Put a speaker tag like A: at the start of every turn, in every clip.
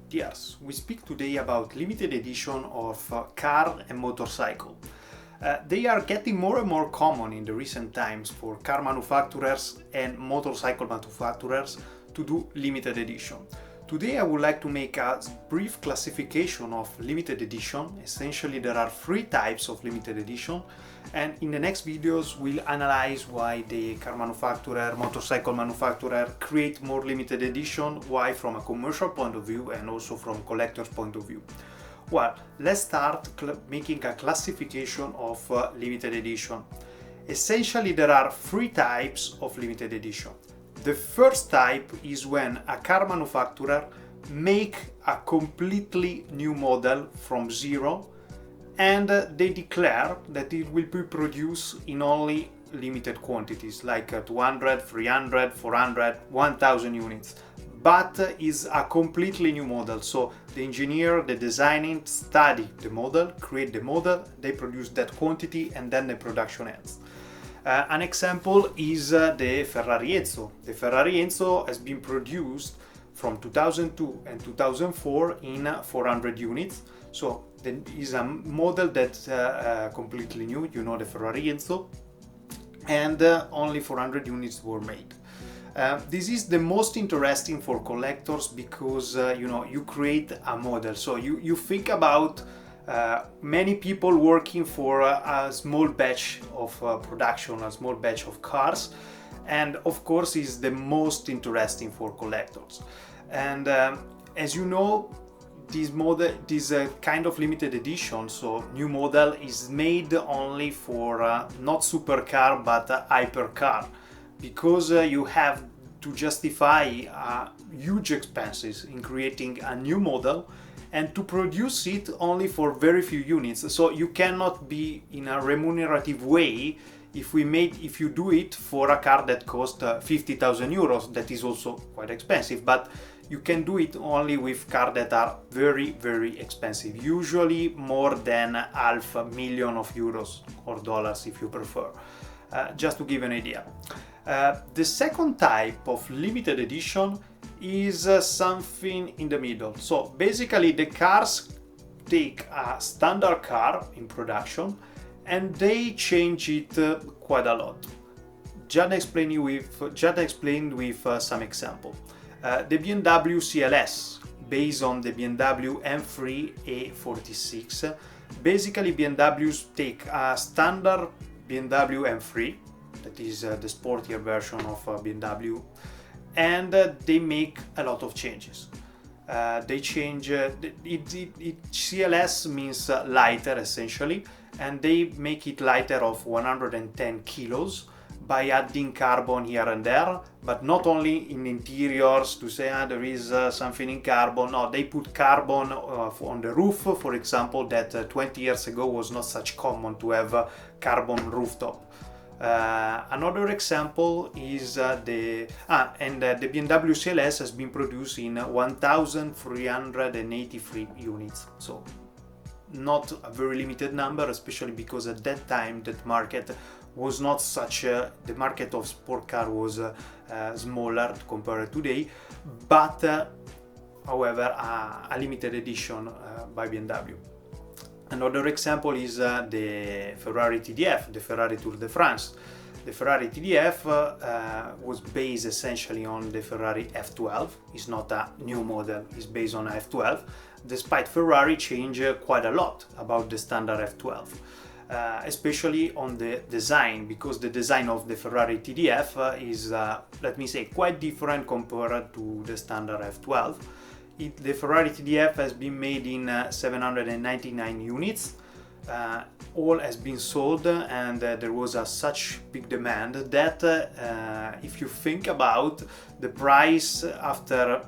A: Yes, we speak today about limited edition of car and motorcycle. They are getting more and more common in the recent times for car manufacturers and motorcycle manufacturers to do limited edition. Today I would like to make a brief classification of limited edition. Essentially there are three types of limited edition, and in the next videos we'll analyze why the car manufacturer, motorcycle manufacturer create more limited edition, why from a commercial point of view and also from collector's point of view. Well, let's start making a classification of limited edition. Essentially there are three types of limited edition. The first type is when a car manufacturer make a completely new model from zero and they declare that it will be produced in only limited quantities like 200, 300, 400, 1000 units, but is a completely new model. So the engineer, the designing, study the model, create the model, they produce that quantity and then the production ends. An example is the Ferrari Enzo. The Ferrari Enzo has been produced from 2002 and 2004 in 400 units. So there is a model that's completely new, you know, the Ferrari Enzo, and only 400 units were made. This is the most interesting for collectors because you create a model. So you think about many people working for a small batch of production, a small batch of cars, and of course is the most interesting for collectors. And as you know, this kind of limited edition, so new model, is made only for not supercar but hypercar, because you have to justify huge expenses in creating a new model and to produce it only for very few units. So you cannot be in a remunerative way if you do it for a car that costs 50,000 euros. That is also quite expensive, but you can do it only with cars that are very, very expensive, usually more than €500,000 or dollars if you prefer, just to give an idea. The second type of limited edition is something in the middle. So basically the cars take a standard car in production and they change it quite a lot. Just explained with some example. The BMW CLS, based on the BMW M3 E46. Basically BMWs take a standard BMW M3, that is the sportier version of BMW, and they make a lot of changes. They change CLS means lighter essentially, and they make it lighter of 110 kilos by adding carbon here and there, but not only in interiors to say there is something in carbon. No, they put carbon on the roof, for example, that 20 years ago was not such common to have carbon rooftop. Another example is the BMW CLS has been produced in 1,383 units, so not a very limited number, especially because at that time that market was not such the market of sport car was smaller compared to today, but however a limited edition by BMW. Another example is the Ferrari TDF, the Ferrari Tour de France. The Ferrari TDF was based essentially on the Ferrari F12. It's not a new model, it's based on F12, despite Ferrari changed quite a lot about the standard F12. Especially on the design, because the design of the Ferrari TDF is, let me say, quite different compared to the standard F12. The Ferrari TDF has been made in 799 units. All has been sold, and there was such big demand that if you think about the price after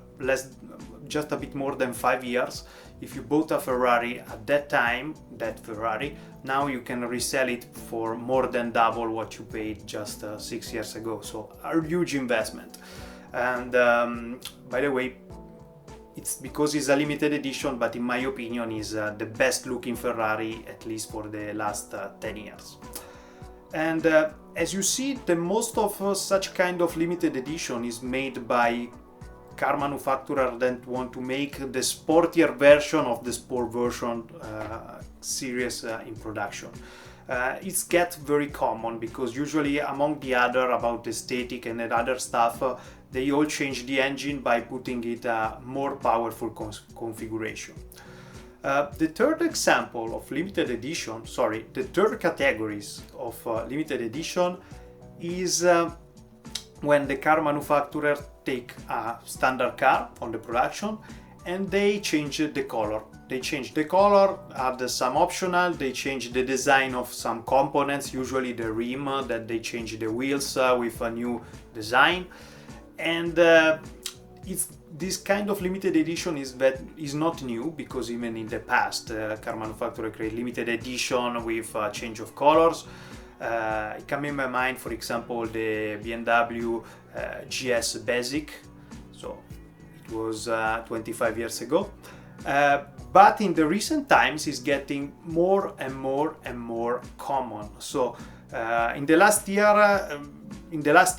A: just a bit more than 5 years, if you bought a Ferrari at that time, that Ferrari, now you can resell it for more than double what you paid just 6 years ago. So a huge investment. And by the way, it's because it's a limited edition, but in my opinion is the best looking Ferrari, at least for the last 10 years. And as you see, the most of such kind of limited edition is made by car manufacturer that want to make the sportier version of the sport version series in production. It's get very common because usually among the other about the aesthetic and the other stuff, they all change the engine by putting it more powerful configuration. The third example of limited edition, the third categories of limited edition is when the car manufacturer take a standard car on the production and they change the color. They change the color, add some optional, they change the design of some components, usually the rim, that they change the wheels with a new design. And this kind of limited edition is not new, because even in the past car manufacturer create limited edition with change of colors. It came in my mind, for example, the BMW GS Basic, so it was 25 years ago. But in the recent times it's getting more and more and more common. So in the last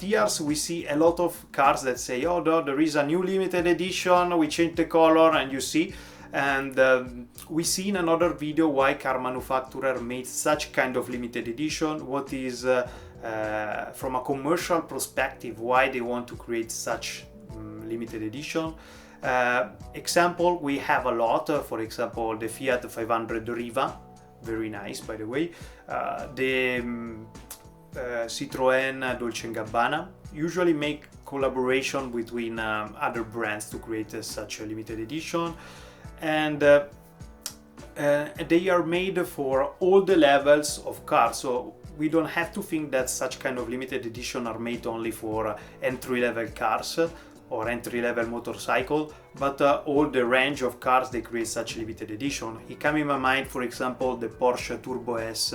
A: years we see a lot of cars that say, oh no, there is a new limited edition, we change the color, and you see. And we see in another video why car manufacturer made such kind of limited edition, what is from a commercial perspective, why they want to create such limited edition. Example, we have a lot, for example, the Fiat 500 Riva, very nice by the way, the Citroën Dolce & Gabbana usually make collaboration between other brands to create such a limited edition, and they are made for all the levels of cars, so we don't have to think that such kind of limited edition are made only for entry-level cars or entry-level motorcycle, but all the range of cars they create such limited edition. It came in my mind, for example, the Porsche Turbo S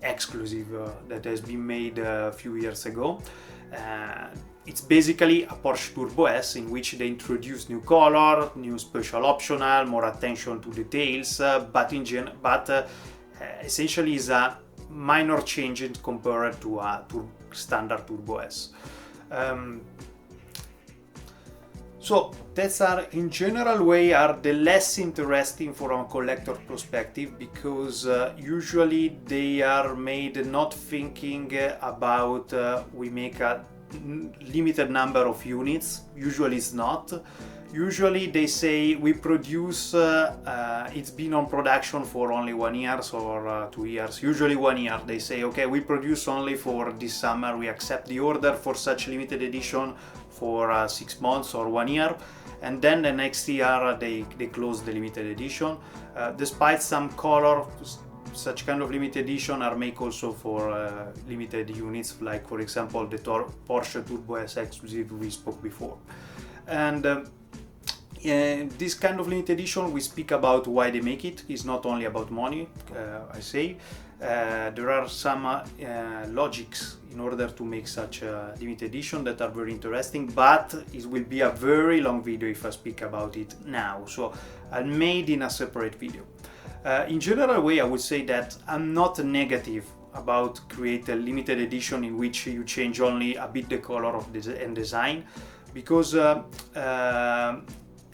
A: exclusive that has been made a few years ago. It's basically a Porsche Turbo S in which they introduce new color, new special optional, more attention to details, but essentially is a minor change compared to a standard Turbo S. So that's in general way are the less interesting from a collector perspective, because usually they are made not thinking about we make a limited number of units. Usually it's not. Usually they say we produce, it's been on production for only 1 year or 2 years, usually 1 year. They say, okay, we produce only for this summer, we accept the order for such limited edition for 6 months or 1 year, and then the next year they close the limited edition. Despite some color, such kind of limited edition are made also for limited units, like for example the Porsche Turbo S exclusive we spoke before. And this kind of limited edition, we speak about why they make it. It's not only about money, I say. There are some logics in order to make such a limited edition that are very interesting, but it will be a very long video if I speak about it now, so I'll made in a separate video. In general way, I would say that I'm not negative about create a limited edition in which you change only a bit the color of and design, because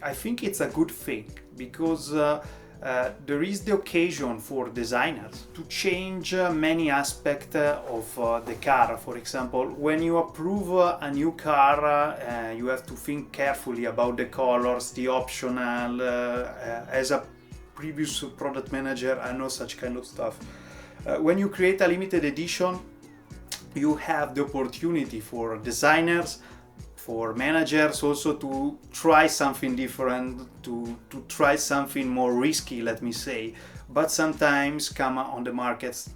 A: I think it's a good thing, because there is the occasion for designers to change many aspects of the car. For example, when you approve a new car, you have to think carefully about the colors, the optional. As a previous product manager, I know such kind of stuff. When you create a limited edition, you have the opportunity for designers, for managers also to try something different, to try something more risky, let me say. But sometimes come on the markets,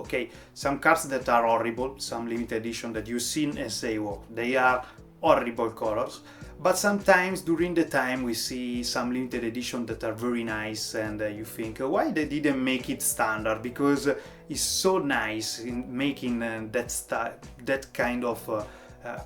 A: okay, some cars that are horrible, some limited edition that you see and say, oh, they are horrible colors. But sometimes during the time we see some limited edition that are very nice, and you think, why they didn't make it standard? Because it's so nice in making that kind of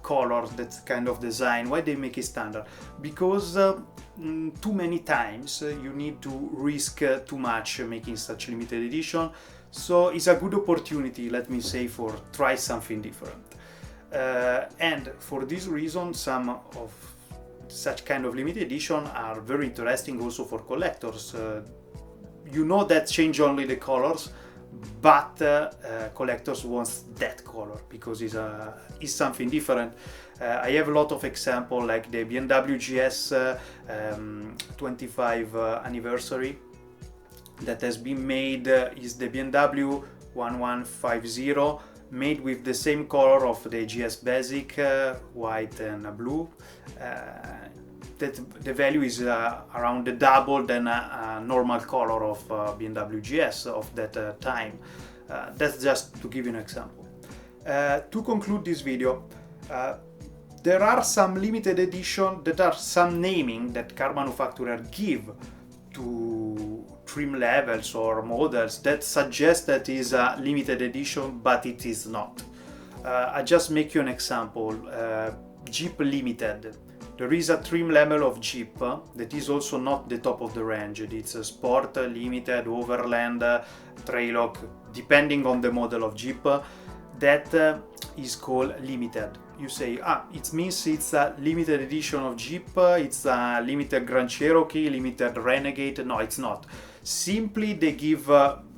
A: colors, that kind of design. Why they make it standard? Because too many times you need to risk too much making such limited edition. So it's a good opportunity, let me say, for try something different. And for this reason, some of such kind of limited edition are very interesting also for collectors. You know that change only the colors, but collectors want that color because it's something different. I have a lot of examples like the BMW GS 25 anniversary that has been made, is the BMW 1150, made with the same color of the GS Basic, white and blue. That the value is around the double than a normal color of BMW GS of that time. That's just to give you an example. To conclude this video, there are some limited edition, that are some naming that car manufacturers give to trim levels or models that suggest that is a limited edition, but it is not. I just make you an example. Jeep Limited. There is a trim level of Jeep that is also not the top of the range. It's a Sport, Limited, Overland, Trailock, depending on the model of Jeep, that is called Limited. You say, it means it's a limited edition of Jeep, it's a limited Grand Cherokee, limited Renegade. No, it's not. Simply they give,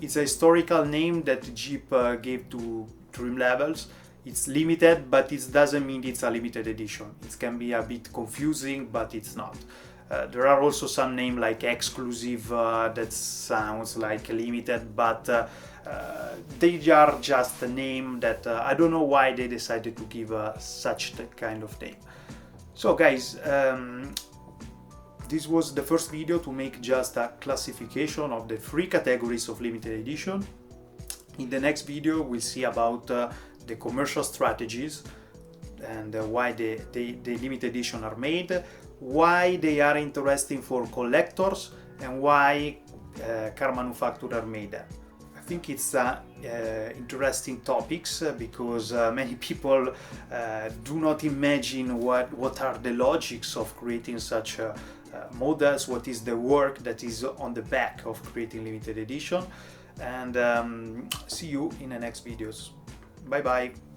A: it's a historical name that Jeep gave to trim levels. It's limited, but it doesn't mean it's a limited edition. It can be a bit confusing, but it's not. There are also some names like exclusive that sounds like limited, but they are just a name that I don't know why they decided to give such kind of name. So guys, this was the first video to make just a classification of the 3 categories of limited edition. In the next video we'll see about the commercial strategies and why the limited edition are made, why they are interesting for collectors, and why car manufacturers made them. I think it's interesting topics because many people do not imagine what are the logics of creating such models, what is the work that is on the back of creating limited edition. And see you in the next videos. Bye bye.